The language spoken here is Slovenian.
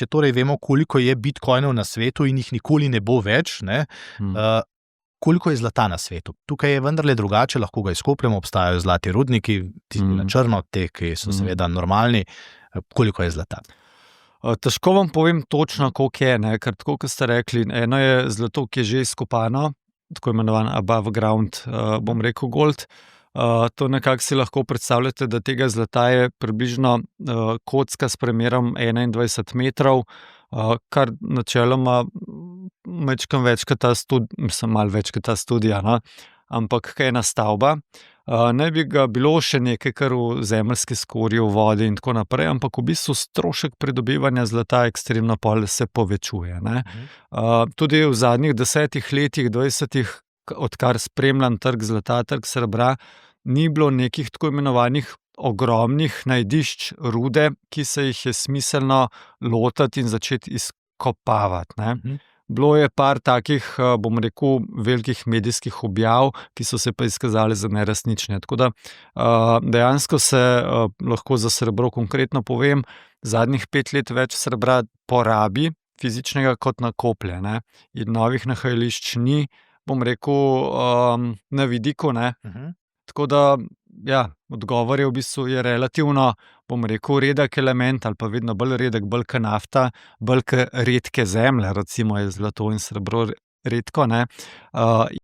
če torej vemo, koliko je bitcoinov na svetu in jih nikoli ne bo več, ne, koliko je zlata na svetu. Tukaj je vendarle drugače, lahko ga izkopljemo, obstajajo zlati rudniki, tisti na črno, te, ki so seveda normalni. Koliko je zlata? Težko vam povem točno, koliko je, ne? Ker tako, kot ste rekli, eno je zlato, ki je že izkopano, tako imenovan above ground, bom rekel gold. To nekako si lahko predstavljate, da tega zlata je približno kocka s premerom 21 metrov, kar načeloma malo več kot ta studija, no? Ampak kaj ena stavba. Naj bi ga bilo še nekaj, kar v zemeljski skorji, v vodi in tako naprej, ampak v bistvu strošek pridobivanja zlata ekstremno pol se povečuje, ne. Tudi v zadnjih 10 letih, 20, odkar spremljam trg zlata, trg srebra, ni bilo nekih tako imenovanih ogromnih najdišč rude, ki se jih je smiselno lotiti in začeti izkopavati, ne. Bilo je par takih, bom rekel, velikih medijskih objav, ki so se pa izkazali za neresnične. Tako da dejansko se lahko za srebro konkretno povem, zadnjih 5 let več srebra porabi fizičnega kot nakoplje, ne. In novih nahajališč ni, bom rekel, na vidiku, ne. Tako da, ja, odgovor je v bistvu relativno, bom rekel, redek element ali pa vedno bolj redek, bolj kot nafta, bolj kot redke zemlje, recimo je zlato in srebro redko, ne.